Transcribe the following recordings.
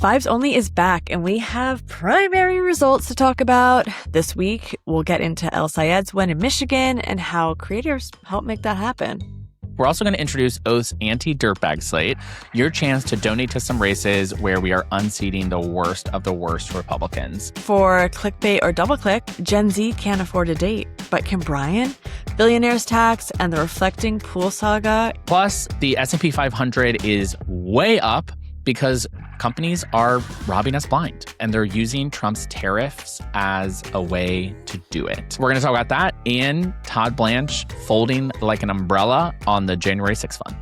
Vibes Only is back, and we have primary results to talk about. This week, we'll get into El-Sayed's win in Michigan and how creators help make that happen. We're also going to introduce Oath's anti-Dirtbag slate, your chance to donate to some races where we are unseating the worst of the worst Republicans. For Clickbait or DoubleClick, Gen Z can't afford a date, but can Brian? Billionaire's tax and the reflecting pool saga. Plus, the S&P 500 is way up because companies are robbing us blind, and they're using Trump's tariffs as a way to do it. We're going to talk about that and Todd Blanche folding like an umbrella on the January 6th fund.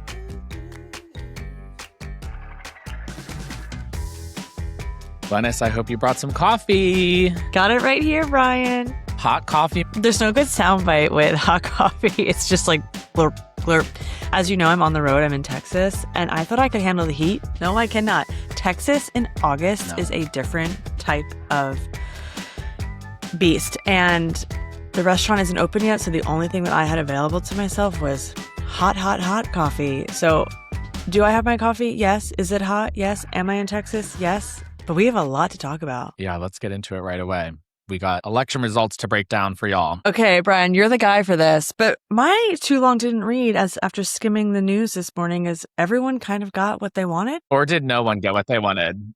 Glennis, I hope you brought some coffee. Got it right here, Brian. Hot coffee. There's no good soundbite with hot coffee. It's just like blurp, blurp. As you know, I'm on the road. I'm in Texas, and I thought I could handle the heat. No, I cannot. Texas in August is a different type of beast, and the restaurant isn't open yet, so the only thing that I had available to myself was hot coffee. So do I have my coffee? Yes. Is it hot? Yes. Am I in Texas? Yes. But we have a lot to talk about. Yeah, let's get into it right away. We got election results to break down for y'all. Okay, Brian, you're the guy for this. But my too long didn't read as after skimming the news this morning is everyone kind of got what they wanted? Or did no one get what they wanted?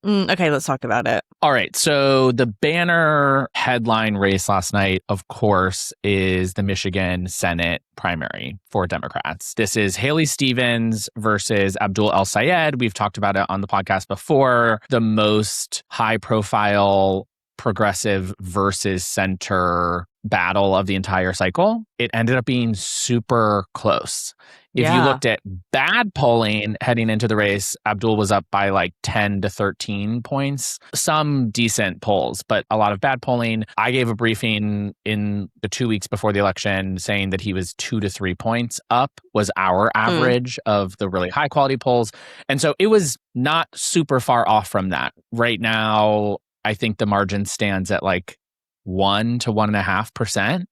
Okay, let's talk about it. All right. So the banner headline race last night, of course, is the Michigan Senate primary for Democrats. This is Haley Stevens versus Abdul El-Sayed. We've talked about it on the podcast before. The most high profile progressive versus center battle of the entire cycle. It ended up being super close. If you looked at bad polling heading into the race, Abdul was up by like 10 to 13 points. Some decent polls, but a lot of bad polling. I gave a briefing in the 2 weeks before the election saying that he was 2 to 3 points up was our average of the really high quality polls. And so it was not super far off from that. Right now, I think the margin stands at like 1 to 1.5%.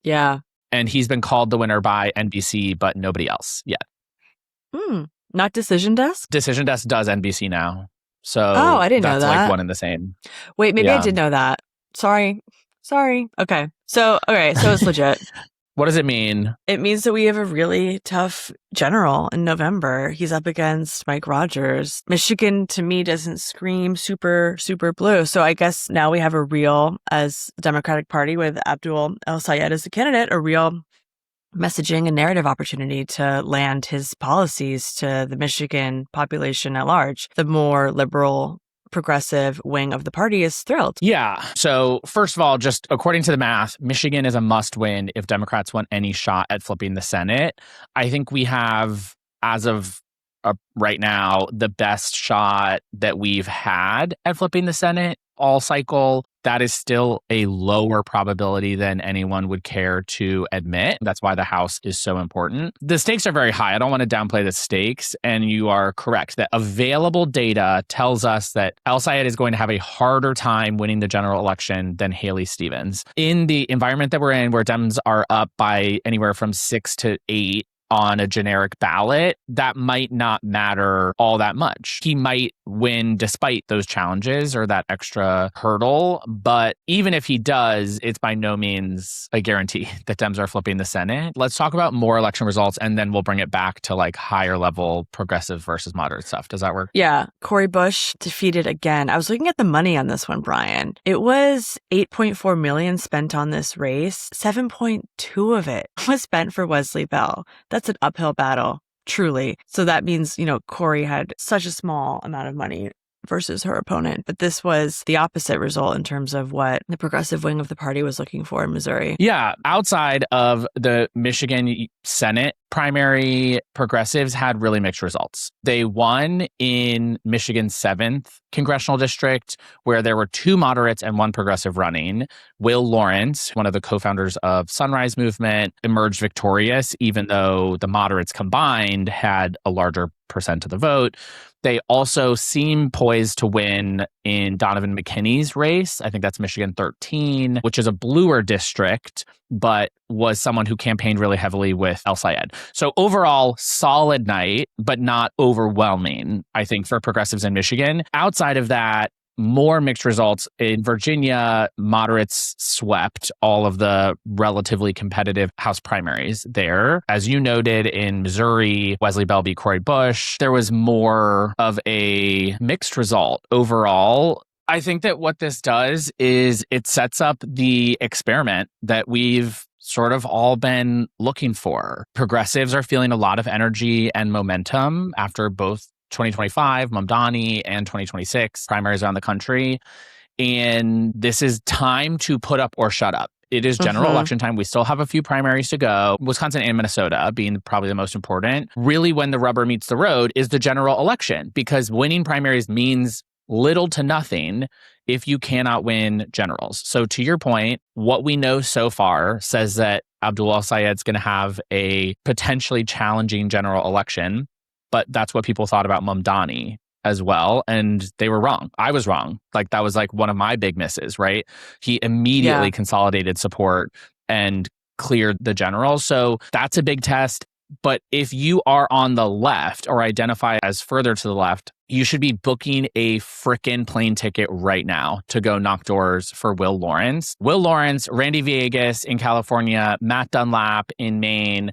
Yeah. And he's been called the winner by NBC, but nobody else yet. Not Decision Desk? Decision Desk does NBC now. So I didn't know that. That's like one and the same. Wait, maybe I did know that. Sorry. Okay. So it's legit. What does it mean? It means that we have a really tough general in November. He's up against Mike Rogers. Michigan, to me, doesn't scream super, super blue. So I guess now we have a real, as the Democratic Party with Abdul El-Sayed as the candidate, a real messaging and narrative opportunity to land his policies to the Michigan population at large. The more liberal progressive wing of the party is thrilled. Yeah. So first of all, just according to the math, Michigan is a must win if Democrats want any shot at flipping the Senate. I think we have, as of right now, the best shot that we've had at flipping the Senate all cycle. That is still a lower probability than anyone would care to admit. That's why the House is so important. The stakes are very high. I don't want to downplay the stakes. And you are correct that available data tells us that El-Sayed is going to have a harder time winning the general election than Haley Stevens. In the environment that we're in, where Dems are up by anywhere from 6 to 8 on a generic ballot, that might not matter all that much. He might win despite those challenges or that extra hurdle. But even if he does, it's by no means a guarantee that Dems are flipping the Senate. Let's talk about more election results, and then we'll bring it back to like higher level progressive versus moderate stuff. Does that work? Yeah. Cori Bush defeated again. I was looking at the money on this one, Brian. It was $8.4 million spent on this race. 7.2 of it was spent for Wesley Bell. That's an uphill battle, truly. So that means, Cori had such a small amount of money versus her opponent. But this was the opposite result in terms of what the progressive wing of the party was looking for in Missouri. Yeah. Outside of the Michigan Senate primary, progressives had really mixed results. They won in Michigan's 7th congressional district, where there were 2 moderates and 1 progressive running. Will Lawrence, one of the co-founders of Sunrise Movement, emerged victorious, even though the moderates combined had a larger percent of the vote. They also seem poised to win in Donavan McKinney's race. I think that's Michigan 13, which is a bluer district, but was someone who campaigned really heavily with El-Sayed. So overall, solid night, but not overwhelming, I think, for progressives in Michigan. Outside of that, more mixed results. In Virginia, moderates swept all of the relatively competitive House primaries there. As you noted, in Missouri, Wesley Bell beat Cori Bush. There was more of a mixed result overall. I think that what this does is it sets up the experiment that we've sort of all been looking for. Progressives are feeling a lot of energy and momentum after both 2025, Mamdani, and 2026 primaries around the country. And this is time to put up or shut up. It is general election time. We still have a few primaries to go. Wisconsin and Minnesota being probably the most important. Really, when the rubber meets the road is the general election, because winning primaries means little to nothing if you cannot win generals. So to your point, what we know so far says that Abdul El-Sayed is going to have a potentially challenging general election. But that's what people thought about Mamdani as well. And they were wrong. I was wrong. Like, that was like one of my big misses, right? He immediately consolidated support and cleared the general. So that's a big test. But if you are on the left or identify as further to the left, you should be booking a frickin' plane ticket right now to go knock doors for Will Lawrence. Will Lawrence, Randy Villegas in California, Matt Dunlap in Maine.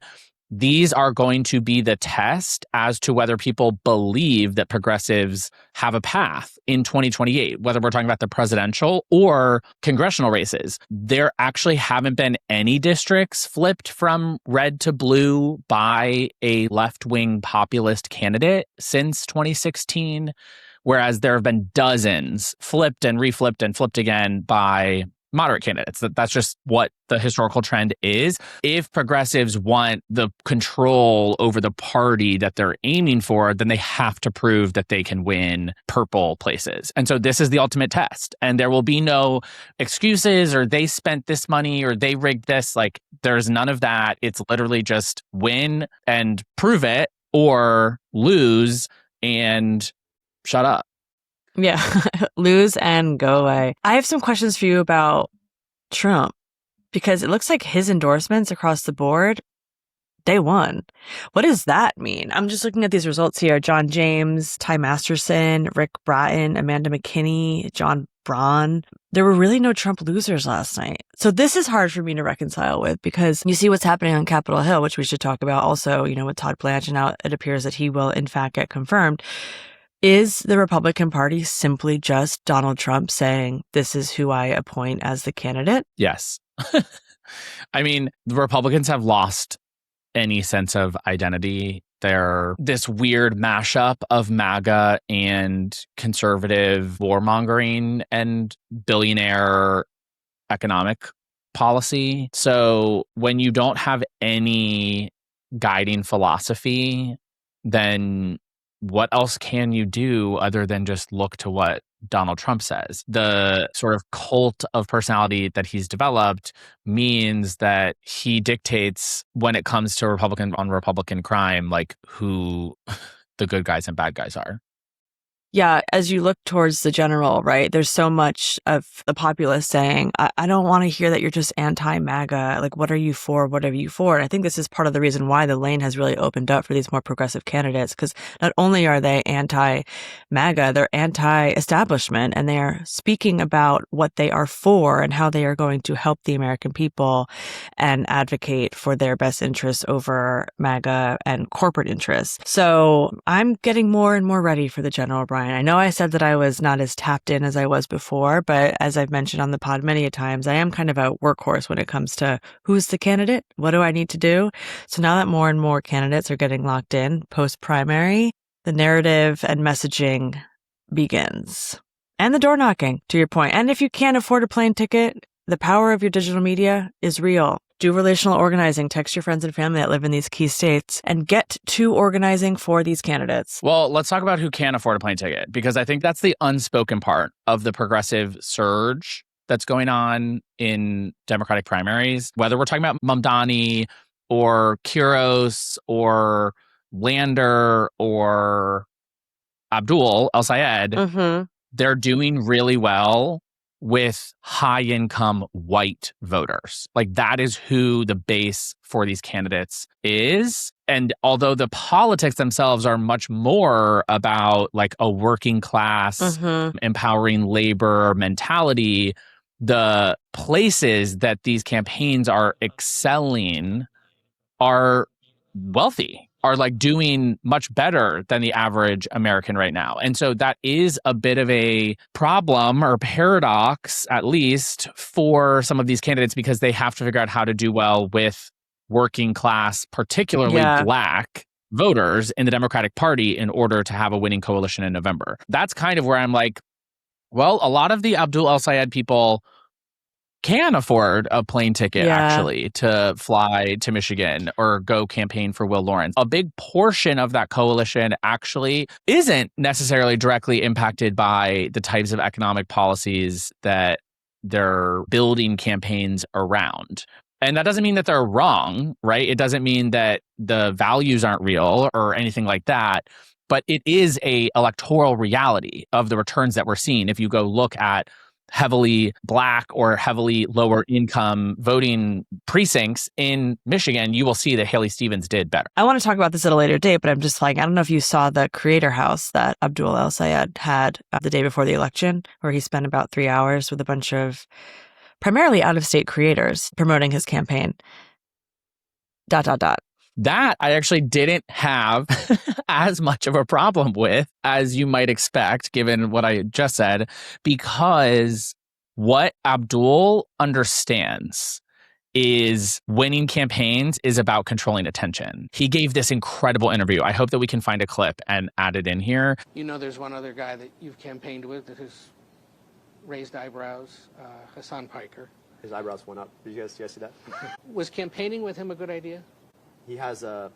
These are going to be the test as to whether people believe that progressives have a path in 2028, whether we're talking about the presidential or congressional races. There actually haven't been any districts flipped from red to blue by a left-wing populist candidate since 2016, whereas there have been dozens flipped and reflipped and flipped again by moderate candidates. That's just what the historical trend is. If progressives want the control over the party that they're aiming for, then they have to prove that they can win purple places. And so this is the ultimate test. And there will be no excuses or they spent this money or they rigged this. Like, there's none of that. It's literally just win and prove it or lose and shut up. Yeah, lose and go away. I have some questions for you about Trump, because it looks like his endorsements across the board, they won. What does that mean? I'm just looking at these results here. John James, Ty Masterson, Rick Bratton, Amanda McKinney, John Braun. There were really no Trump losers last night. So this is hard for me to reconcile with, because you see what's happening on Capitol Hill, which we should talk about also, with Todd Blanche, and now it appears that he will in fact get confirmed. Is the Republican Party simply just Donald Trump saying, this is who I appoint as the candidate? Yes. I mean, the Republicans have lost any sense of identity. They're this weird mashup of MAGA and conservative warmongering and billionaire economic policy. So when you don't have any guiding philosophy, then what else can you do other than just look to what Donald Trump says? The sort of cult of personality that he's developed means that he dictates, when it comes to Republican on Republican crime, like who the good guys and bad guys are. Yeah, as you look towards the general, right, there's so much of the populace saying, I don't want to hear that you're just anti-MAGA. Like, what are you for? What are you for? And I think this is part of the reason why the lane has really opened up for these more progressive candidates, because not only are they anti-MAGA, they're anti-establishment, and they are speaking about what they are for and how they are going to help the American people and advocate for their best interests over MAGA and corporate interests. So I'm getting more and more ready for the general, Brian. I know I said that I was not as tapped in as I was before, but as I've mentioned on the pod many a times, I am kind of a workhorse when it comes to who's the candidate, what do I need to do? So now that more and more candidates are getting locked in post-primary, the narrative and messaging begins. And the door knocking, to your point. And if you can't afford a plane ticket, the power of your digital media is real. Do relational organizing. Text your friends and family that live in these key states and get to organizing for these candidates. Well, let's talk about who can afford a plane ticket, because I think that's the unspoken part of the progressive surge that's going on in Democratic primaries. Whether we're talking about Mamdani or Kuros or Lander or Abdul El-Sayed, Mm-hmm. they're doing really well with high-income white voters. Like, that is who the base for these candidates is. And although the politics themselves are much more about like a working class, empowering labor mentality, the places that these campaigns are excelling are wealthy, are like doing much better than the average American right now. And so that is a bit of a problem or paradox, at least for some of these candidates, because they have to figure out how to do well with working class, particularly Black voters in the Democratic Party in order to have a winning coalition in November. That's kind of where I'm like, well, a lot of the Abdul El-Sayed people can afford a plane ticket actually to fly to Michigan or go campaign for Will Lawrence. A big portion of that coalition actually isn't necessarily directly impacted by the types of economic policies that they're building campaigns around. And that doesn't mean that they're wrong, right? It doesn't mean that the values aren't real or anything like that. But it is a electoral reality of the returns that we're seeing. If you go look at heavily Black or heavily lower income voting precincts in Michigan, you will see that Haley Stevens did better. I want to talk about this at a later date, but I'm just like, I don't know if you saw the creator house that Abdul El-Sayed had the day before the election, where he spent about 3 hours with a bunch of primarily out-of-state creators promoting his campaign. ... That I actually didn't have as much of a problem with as you might expect, given what I just said, because what Abdul understands is winning campaigns is about controlling attention. He gave this incredible interview. I hope that we can find a clip and add it in here. You know, there's one other guy that you've campaigned with that has raised eyebrows, Hasan Piker. His eyebrows went up. Did you guys see that? Was campaigning with him a good idea? He has a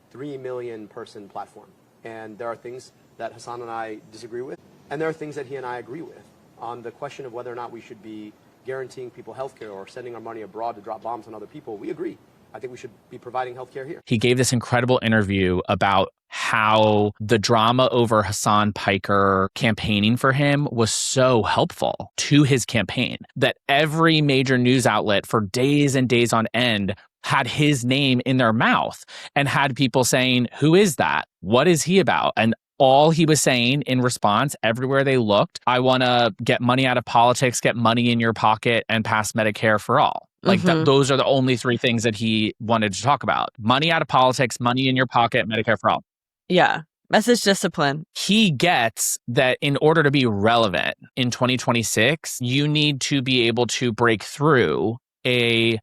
3 million person platform, and there are things that Hasan and I disagree with, and there are things that he and I agree with. On the question of whether or not we should be guaranteeing people health care or sending our money abroad to drop bombs on other people, we agree. I think we should be providing health care here. He gave this incredible interview about how the drama over Hasan Piker campaigning for him was so helpful to his campaign, that every major news outlet for days and days on end had his name in their mouth and had people saying, who is that? What is he about? And all he was saying in response, everywhere they looked, I want to get money out of politics, get money in your pocket, and pass Medicare for all. Like those are the only three things that he wanted to talk about. Money out of politics, money in your pocket, Medicare for all. Yeah. Message discipline. He gets that in order to be relevant in 2026, you need to be able to break through a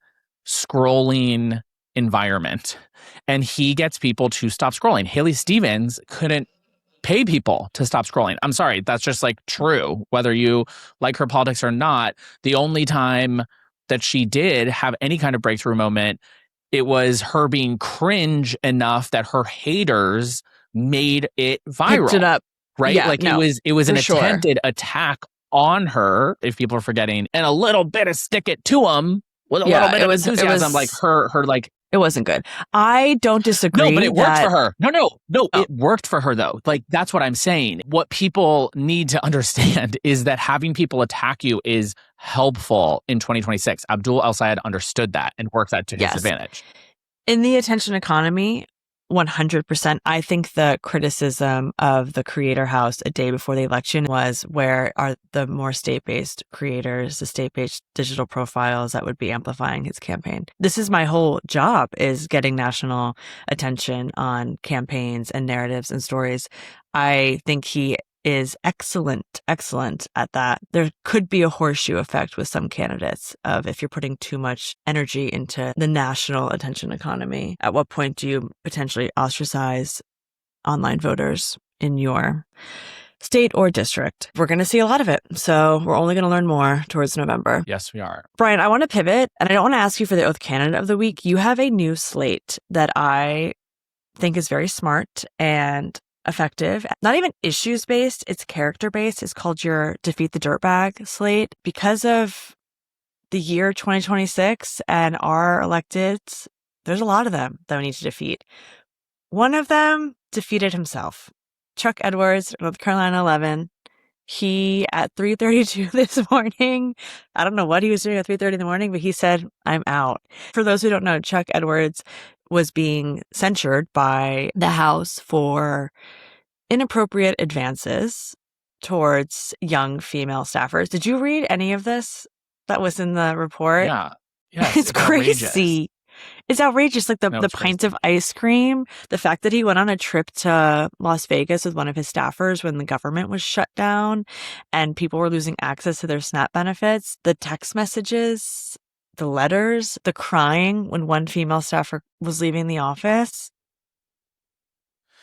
scrolling environment. And he gets people to stop scrolling. Haley Stevens couldn't pay people to stop scrolling. I'm sorry, that's just like true. Whether you like her politics or not, the only time that she did have any kind of breakthrough moment, it was her being cringe enough that her haters made it viral. Picked it up. Right? Yeah, like no, it was an sure. attempted attack on her, if people are forgetting, and a little bit of stick it to them with a little bit of enthusiasm, like her like. It wasn't good. I don't disagree. No, but it worked for her. No, it worked for her though. Like, that's what I'm saying. What people need to understand is that having people attack you is helpful in 2026. Abdul El-Sayed understood that and worked that to his advantage. In the attention economy, 100%. I think the criticism of the Creator House a day before the election was, where are the more state-based creators, the state-based digital profiles that would be amplifying his campaign? This is my whole job, is getting national attention on campaigns and narratives and stories. I think he is excellent at that. There could be a horseshoe effect with some candidates of, if you're putting too much energy into the national attention economy, at what point do you potentially ostracize online voters in your state or district? We're going to see a lot of it. So we're only going to learn more towards November. Yes, we are. Brian, I want to pivot, and I don't want to ask you for the Oath Candidate of the Week. You have a new slate that I think is very smart and effective. Not even issues based, it's character based. It's called your Defeat the Dirtbag slate. Because of the year 2026 and our electeds, there's a lot of them that we need to defeat. One of them defeated himself. Chuck Edwards, North Carolina 11. He, at 3:32 this morning, I don't know what he was doing at 3:30 in the morning, but he said, I'm out. For those who don't know, Chuck Edwards was being censured by the House for inappropriate advances towards young female staffers. Did you read any of this that was in the report? Yeah. Yes, It's crazy. outrageous. It's outrageous. Like the It's pints crazy. of ice cream, the fact that he went on a trip to Las Vegas with one of his staffers when the government was shut down and people were losing access to their SNAP benefits, the text messages, the letters, the crying when one female staffer was leaving the office.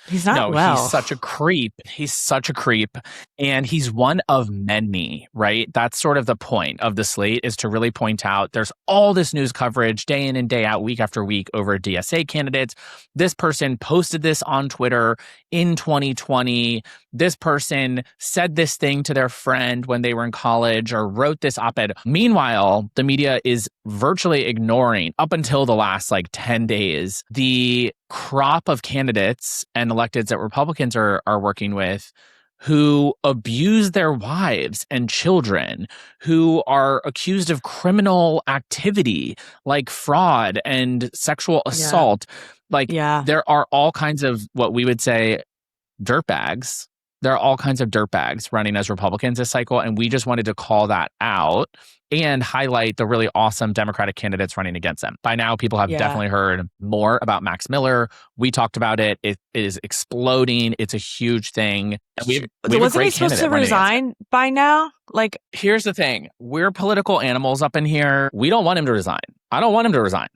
He's not well. He's such a creep. He's such a creep. And he's one of many, right? That's sort of the point of the Slate, is to really point out there's all this news coverage day in and day out, week after week, over DSA candidates. This person posted this on Twitter in 2020. This person said this thing to their friend when they were in college, or wrote this op-ed. Meanwhile, the media is virtually ignoring, up until the last 10 days, the crop of candidates and electeds that Republicans are working with, who abuse their wives and children, who are accused of criminal activity like fraud and sexual assault. There are all kinds of what we would say dirtbags. There are all kinds of dirtbags running as Republicans this cycle, and we just wanted to call that out and highlight the really awesome Democratic candidates running against them. By now, people have definitely heard more about Max Miller. We talked about it. It is exploding. It's a huge thing. Wasn't he supposed to resign by now? Here's the thing. We're political animals up in here. We don't want him to resign. I don't want him to resign.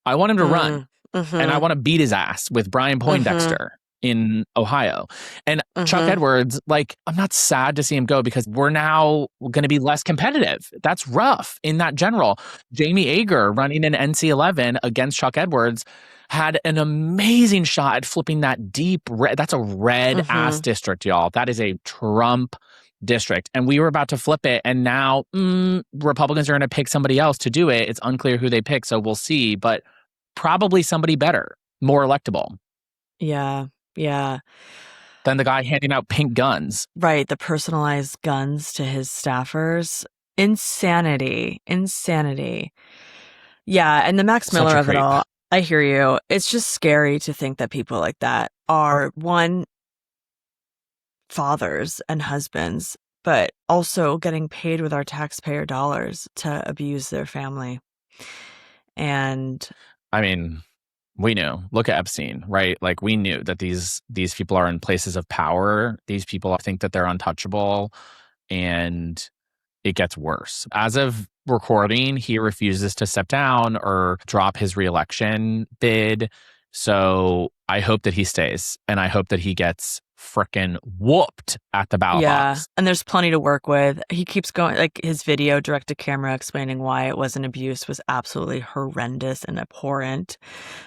I want him to run. Mm-hmm. And I want to beat his ass with Brian Poindexter in Ohio. And Chuck Edwards, I'm not sad to see him go, because we're now going to be less competitive. That's rough in that general. Jamie Ager running in NC11 against Chuck Edwards had an amazing shot at flipping that deep red. That's a red ass district, y'all. That is a Trump district. And we were about to flip it. And now Republicans are going to pick somebody else to do it. It's unclear who they pick. So we'll see. But probably somebody better, more electable. Yeah. Than the guy handing out pink guns. Right. The personalized guns to his staffers. Insanity. Yeah. And the Max Miller of it all. I hear you. It's just scary to think that people like that are, one, fathers and husbands, but also getting paid with our taxpayer dollars to abuse their family. And I mean, we knew. Look at Epstein, right? We knew that these people are in places of power. These people think that they're untouchable, and it gets worse. As of recording, he refuses to step down or drop his reelection bid. So I hope that he stays, and I hope that he gets frickin' whooped at the ballot box. And there's plenty to work with. He keeps going, his video direct to camera explaining why it wasn't abuse was absolutely horrendous and abhorrent.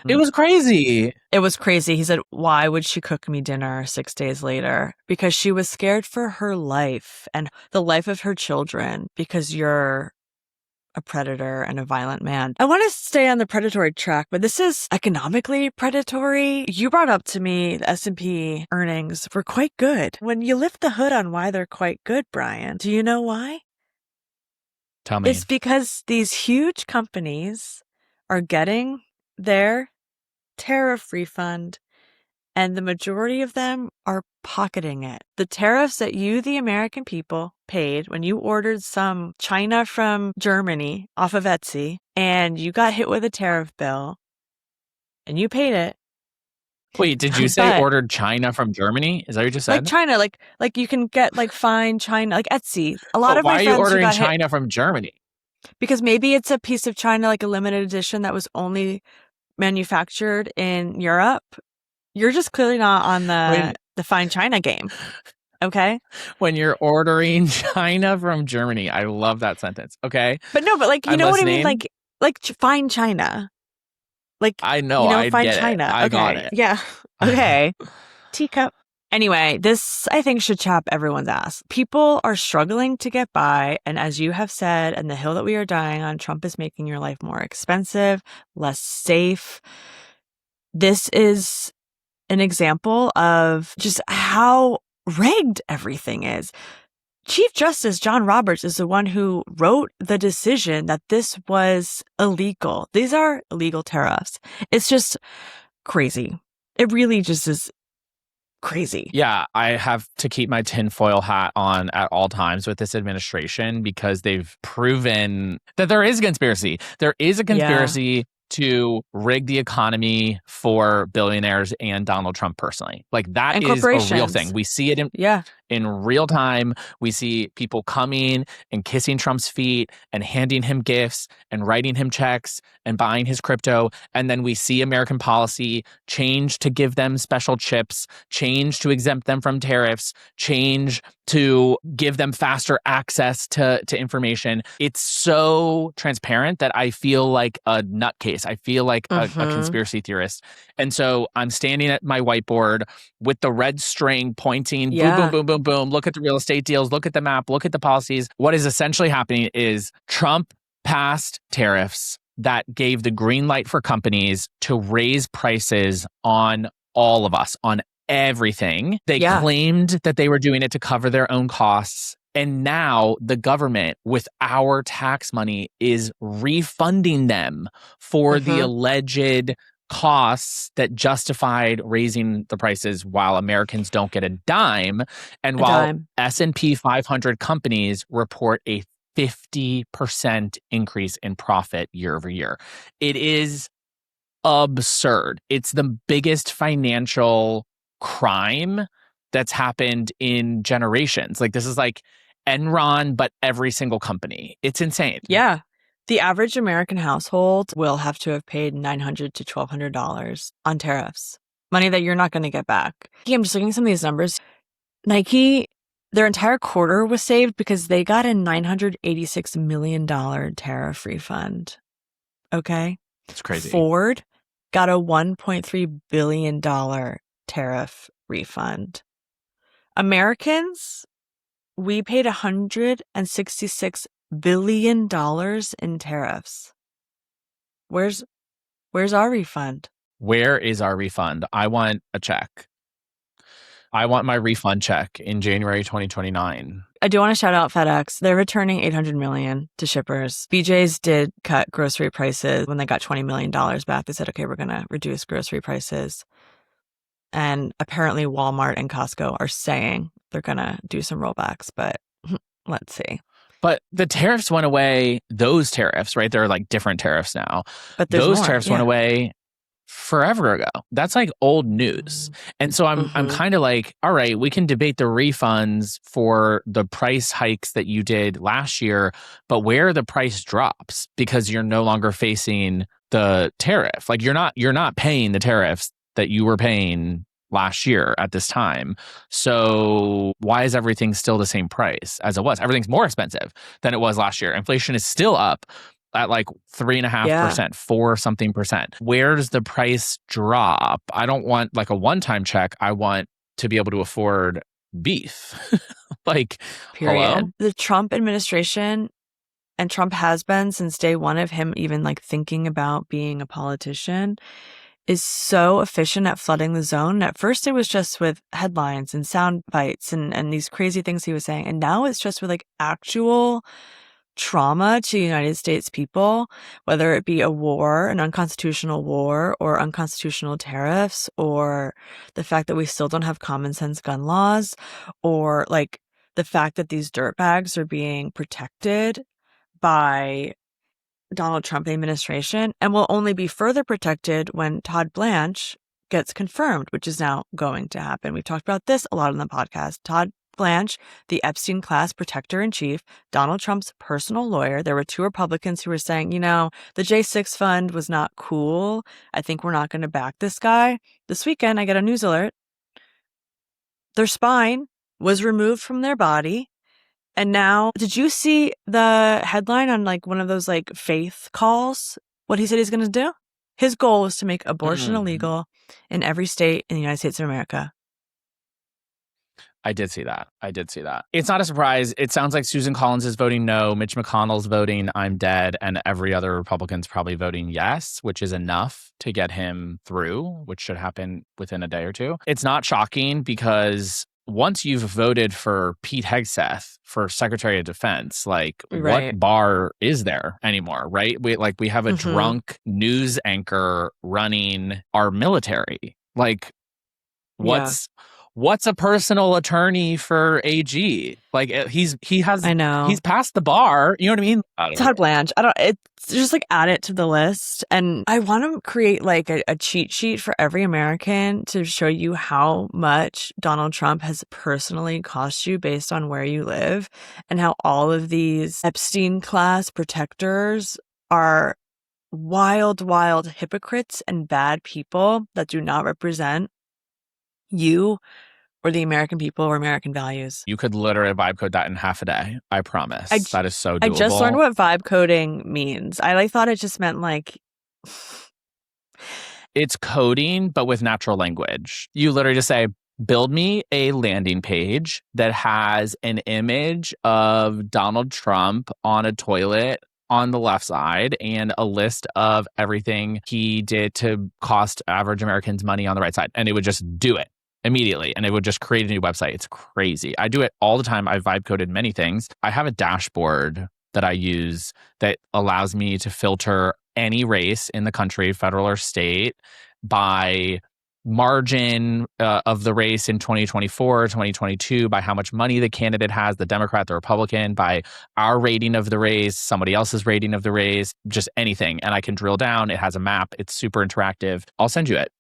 It was crazy. He said, why would she cook me dinner 6 days later? Because she was scared for her life and the life of her children, because you're a predator and a violent man. I want to stay on the predatory track, but this is economically predatory. You brought up to me the S&P earnings were quite good. When you lift the hood on why they're quite good, Brian, do you know why? Tell me. It's because these huge companies are getting their tariff refund, and the majority of them are pocketing it. The tariffs that you, the American people, paid when you ordered some china from Germany off of Etsy, and you got hit with a tariff bill, and you paid it. Wait, did you say ordered china from Germany? Is that what you just said? China, like you can get fine china, like Etsy. A lot of my friends why are you ordering got china from Germany? Because maybe it's a piece of china, like a limited edition that was only manufactured in Europe. You're just clearly not on the fine china game. Okay. When you're ordering china from Germany. I love that sentence. Okay. But no, but you know what I mean? Like fine china. I know, fine get china. It. I got it. Yeah. Okay. Teacup. Anyway, this I think should chap everyone's ass. People are struggling to get by. And as you have said, and the hill that we are dying on, Trump is making your life more expensive, less safe. This is an example of just how rigged everything is. Chief Justice John Roberts is the one who wrote the decision that this was illegal. These are illegal tariffs. It's just crazy. It really just is crazy. Yeah, I have to keep my tinfoil hat on at all times with this administration because they've proven that there is a conspiracy. There is a conspiracy to rig the economy for billionaires and Donald Trump personally. Like that is a real thing. We see it in real time. We see people coming and kissing Trump's feet and handing him gifts and writing him checks and buying his crypto. And then we see American policy change to give them special chips, change to exempt them from tariffs, change to give them faster access to information. It's so transparent that I feel like a nutcase. I feel like a conspiracy theorist. And so I'm standing at my whiteboard with the red string pointing, boom, boom, boom, boom, boom. Look at the real estate deals. Look at the map. Look at the policies. What is essentially happening is Trump passed tariffs that gave the green light for companies to raise prices on all of us, on everything. They claimed that they were doing it to cover their own costs. And now the government, with our tax money, is refunding them for the alleged costs that justified raising the prices while Americans don't get a dime. And while S&P 500 companies report a 50% increase in profit year over year. It is absurd. It's the biggest financial crime that's happened in generations. Like this is like Enron, but every single company. It's insane. Yeah. The average American household will have to have paid $900 to $1,200 on tariffs. Money that you're not going to get back. I'm just looking at some of these numbers. Nike, their entire quarter was saved because they got a $986 million tariff refund. Okay? It's crazy. Ford got a $1.3 billion tariff refund. Americans, we paid $166 billion in tariffs. Where's our refund? Where is our refund? I want a check. I want my refund check in January 2029. I do want to shout out FedEx. They're returning $800 million to shippers. BJ's did cut grocery prices when they got $20 million back. They said, okay, we're going to reduce grocery prices. And apparently Walmart and Costco are saying they're going to do some rollbacks, but let's see. But the tariffs went away, those tariffs, right? There are like different tariffs now. But those tariffs went away forever ago. That's like old news. And so I'm kind of like, all right, we can debate the refunds for the price hikes that you did last year, but where are the price drops? Because you're no longer facing the tariff. Like you're not paying the tariffs that you were paying last year at this time. So why is everything still the same price as it was? Everything's more expensive than it was last year. Inflation is still up at like 3.5%, 4 something percent. Where does the price drop? I don't want like a one-time check. I want to be able to afford beef. Like, period. Hello? The Trump administration, and Trump has been since day one of him even like thinking about being a politician, is so efficient at flooding the zone. At first it was just with headlines and sound bites and these crazy things he was saying. And now it's just with like actual trauma to United States people, whether it be a war, an unconstitutional war, or unconstitutional tariffs, or the fact that we still don't have common sense gun laws, or like the fact that these dirtbags are being protected by Donald Trump administration and will only be further protected when Todd Blanche gets confirmed, which is now going to happen. We've talked about this a lot on the podcast. Todd Blanche, the Epstein class protector-in-chief, Donald Trump's personal lawyer. There were 2 Republicans who were saying, you know, the J6 fund was not cool. I think we're not going to back this guy. This weekend, I get a news alert. Their spine was removed from their body. And now, did you see the headline on like one of those like faith calls? What he said he's going to do? His goal was to make abortion illegal in every state in the United States of America. I did see that. It's not a surprise. It sounds like Susan Collins is voting no, Mitch McConnell's voting I'm dead, and every other Republican's probably voting yes, which is enough to get him through, which should happen within a day or two. It's not shocking because once you've voted for Pete Hegseth for Secretary of Defense, like what bar is there anymore, right? We have a drunk news anchor running our military. Like what's a personal attorney for AG? Like he's passed the bar. You know what I mean? Todd Blanche. It's just like add it to the list. And I want to create like a cheat sheet for every American to show you how much Donald Trump has personally cost you based on where you live, and how all of these Epstein class protectors are wild hypocrites and bad people that do not represent you or the American people or American values. You could literally vibe code that in half a day. I promise. That is so doable. I just learned what vibe coding means. I thought it just meant like... It's coding, but with natural language. You literally just say, build me a landing page that has an image of Donald Trump on a toilet on the left side and a list of everything he did to cost average Americans money on the right side. And it would just do it immediately, and it would just create a new website. It's crazy. I do it all the time. I've vibe coded many things. I have a dashboard that I use that allows me to filter any race in the country, federal or state, by margin of the race in 2024, 2022, by how much money the candidate has, the Democrat, the Republican, by our rating of the race, somebody else's rating of the race, just anything. And I can drill down. It has a map. It's super interactive. I'll send you it.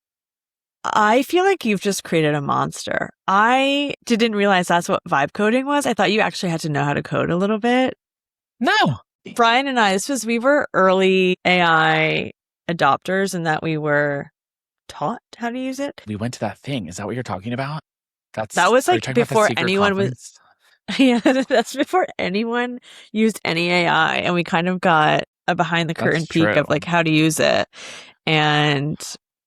I feel like you've just created a monster. I didn't realize that's what vibe coding was. I thought you actually had to know how to code a little bit. No. Brian and I, we were early AI adopters in that we were taught how to use it. We went to that thing. Is that what you're talking about? That was like before anyone was... Yeah, that's before anyone used any AI. And we kind of got a behind the curtain peek of like how to use it. And...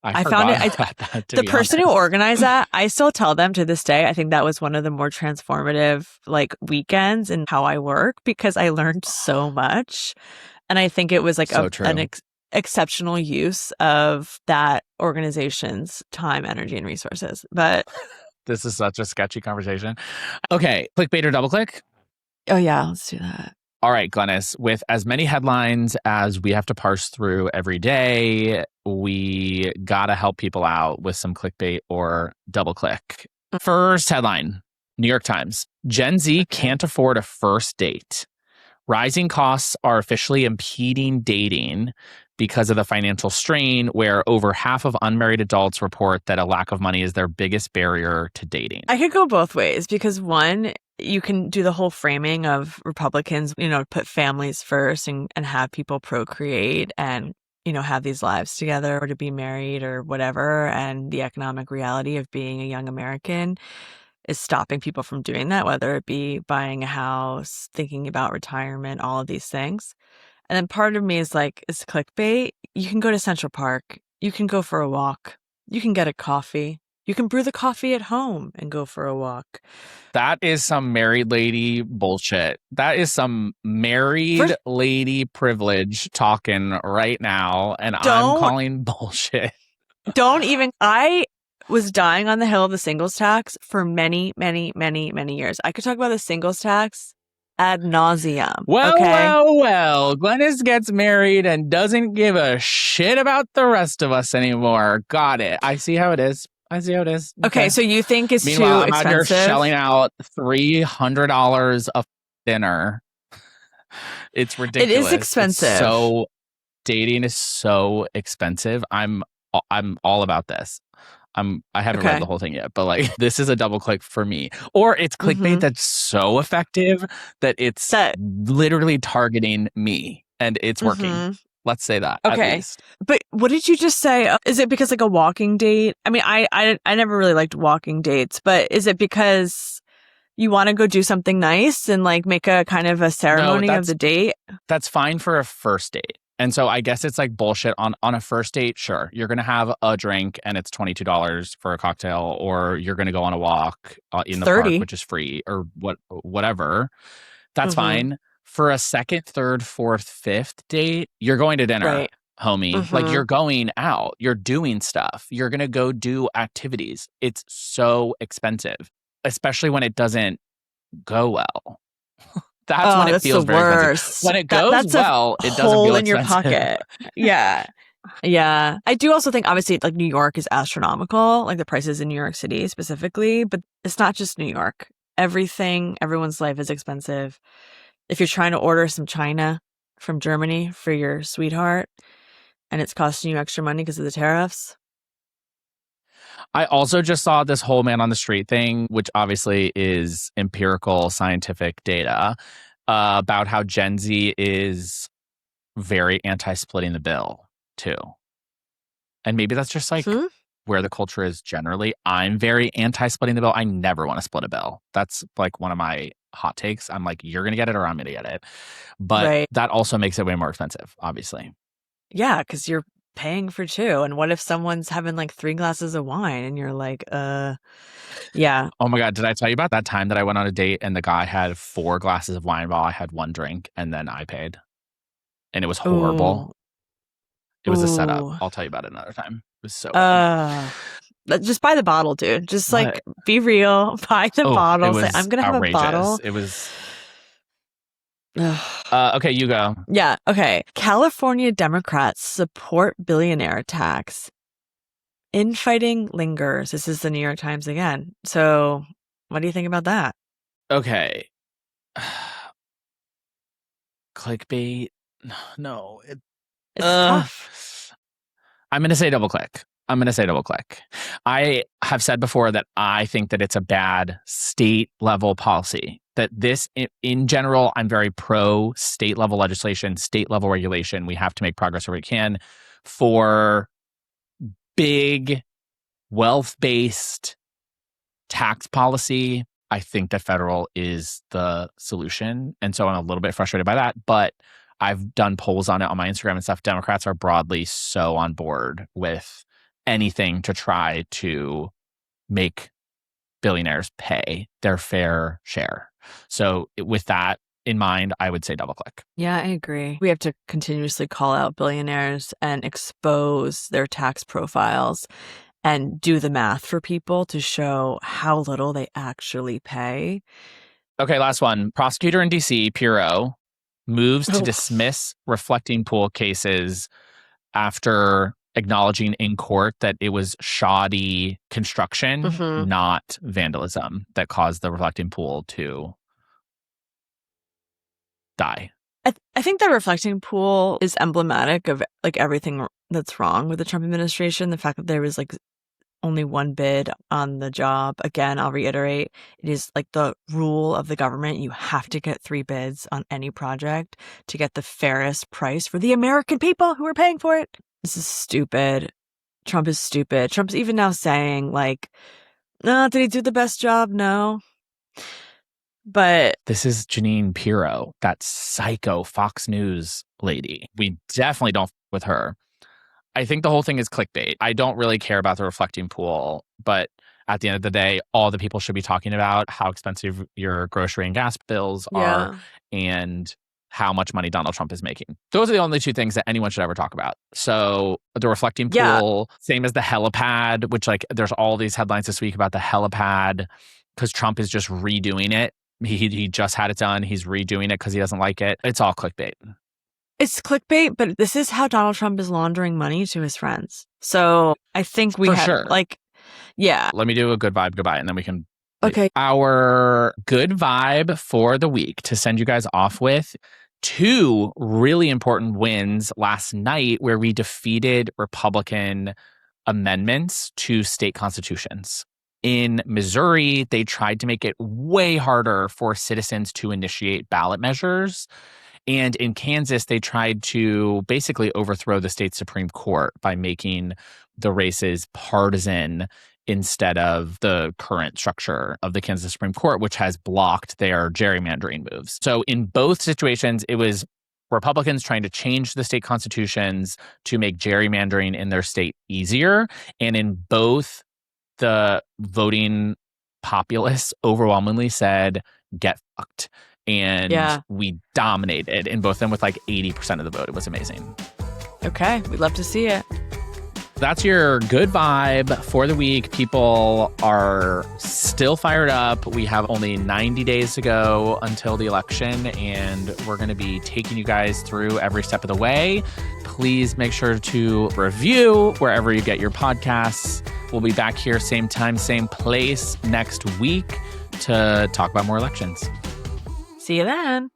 I found it. The person who organized that, I still tell them to this day. I think that was one of the more transformative like weekends in how I work, because I learned so much, and I think it was like an exceptional use of that organization's time, energy, and resources. But this is such a sketchy conversation. Okay, clickbait or double click? Oh yeah, let's do that. All right, Glennis, with as many headlines as we have to parse through every day, we got to help people out with some clickbait or double click. First headline, New York Times. Gen Z can't afford a first date. Rising costs are officially impeding dating because of the financial strain, where over half of unmarried adults report that a lack of money is their biggest barrier to dating. I could go both ways, because one, you can do the whole framing of Republicans, put families first and have people procreate and, have these lives together, or to be married or whatever. And the economic reality of being a young American is stopping people from doing that, whether it be buying a house, thinking about retirement, all of these things. And then part of me is like, it's clickbait. You can go to Central Park. You can go for a walk. You can get a coffee. You can brew the coffee at home and go for a walk. That is some married lady bullshit. That is some married lady privilege talking right now. And I'm calling bullshit. I was dying on the hill of the singles tax for many, many, many, many years. I could talk about the singles tax ad nauseum. Well. Glennis gets married and doesn't give a shit about the rest of us anymore. Got it. I see how it is. Okay, so you think it's Meanwhile, too expensive? I'm out here shelling out $300 a dinner. It's ridiculous. It is expensive. So dating is so expensive. I'm all about this. I haven't read the whole thing yet, but like this is a double click for me. Or it's clickbait that's so effective that it's literally targeting me, and it's working. Let's say that. Okay. But what did you just say? Is it because like a walking date? I mean, I never really liked walking dates, but is it because you want to go do something nice and like make a kind of a ceremony of the date? That's fine for a first date. And so I guess it's like bullshit on a first date. Sure, you're going to have a drink and it's $22 for a cocktail, or you're going to go on a walk in the park, 30. which is free, or whatever. That's Mhm. fine. For a second, third, fourth, fifth date, you're going to dinner, Right. homie. Like Mhm. you're going out, you're doing stuff, you're going to go do activities. It's so expensive, especially when it doesn't go well. That's when it That's feels the very expensive. worst. When it goes that's well, a it doesn't hole feel in your expensive. pocket. Yeah. Yeah. I do also think, obviously, like New York is astronomical, like the prices in New York City specifically, but it's not just New York. Everyone's life is expensive. If you're trying to order some china from Germany for your sweetheart and it's costing you extra money because of the tariffs. I also just saw this whole man on the street thing, which obviously is empirical scientific data, about how Gen Z is very anti-splitting the bill too. And maybe that's just like where the culture is generally. I'm very anti-splitting the bill. I never want to split a bill. That's like one of my hot takes. I'm like, you're going to get it or I'm going to get it. But Right. that also makes it way more expensive, obviously. Yeah, because you're paying for two. And what if someone's having like 3 glasses of wine and you're like, yeah. Oh my God, did I tell you about that time that I went on a date and the guy had 4 glasses of wine while I had 1 drink and then I paid? And it was horrible. It was a setup. Ooh. I'll tell you about it another time. It was so bad. Just buy the bottle, dude. Just What? like be real. Buy the bottle. Say, I'm gonna have outrageous. a bottle. It was. Okay, you go. Yeah. Okay. California Democrats support billionaire tax. Infighting lingers. This is the New York Times again. So, what do you think about that? Okay. Clickbait. No. It's tough. I'm going to say double click. I have said before that I think that it's a bad state level policy. That this, in general, I'm very pro state level legislation, state level regulation. We have to make progress where we can. For big wealth based tax policy, I think that federal is the solution. And so I'm a little bit frustrated by that. But I've done polls on it on my Instagram and stuff. Democrats are broadly so on board with anything to try to make billionaires pay their fair share. So with that in mind, I would say double click. Yeah, I agree. We have to continuously call out billionaires and expose their tax profiles and do the math for people to show how little they actually pay. Okay, last one. Prosecutor in D.C., Pirro, moves to dismiss reflecting pool cases after acknowledging in court that it was shoddy construction, not vandalism, that caused the reflecting pool to die. I think the reflecting pool is emblematic of like everything that's wrong with the Trump administration. The fact that there was like only 1 bid on the job. Again, I'll reiterate, it is like the rule of the government. You have to get 3 bids on any project to get the fairest price for the American people who are paying for it. This is stupid. Trump is stupid. Trump's even now saying like, no, did he do the best job? No. But this is Jeanine Pirro, that psycho Fox News lady. We definitely don't with her. I think the whole thing is clickbait. I don't really care about the reflecting pool, but at the end of the day, all the people should be talking about how expensive your grocery and gas bills are and how much money Donald Trump is making. Those are the only 2 things that anyone should ever talk about. So the reflecting pool, same as the helipad, which like there's all these headlines this week about the helipad because Trump is just redoing it. He just had it done. He's redoing it because he doesn't like it. It's all clickbait. It's clickbait, but this is how Donald Trump is laundering money to his friends. So I think we have like, yeah. Let me do a good vibe goodbye and then we can. Okay. Our good vibe for the week to send you guys off with 2 really important wins last night where we defeated Republican amendments to state constitutions. In Missouri, they tried to make it way harder for citizens to initiate ballot measures. And in Kansas, they tried to basically overthrow the state Supreme Court by making the races partisan instead of the current structure of the Kansas Supreme Court, which has blocked their gerrymandering moves. So in both situations, it was Republicans trying to change the state constitutions to make gerrymandering in their state easier. And in both, the voting populists overwhelmingly said, get fucked. And we dominated in both of them with like 80% of the vote. It was amazing. Okay, we'd love to see it. That's your good vibe for the week. People are still fired up. We have only 90 days to go until the election, and we're going to be taking you guys through every step of the way. Please make sure to review wherever you get your podcasts. We'll be back here same time, same place next week to talk about more elections. See you then.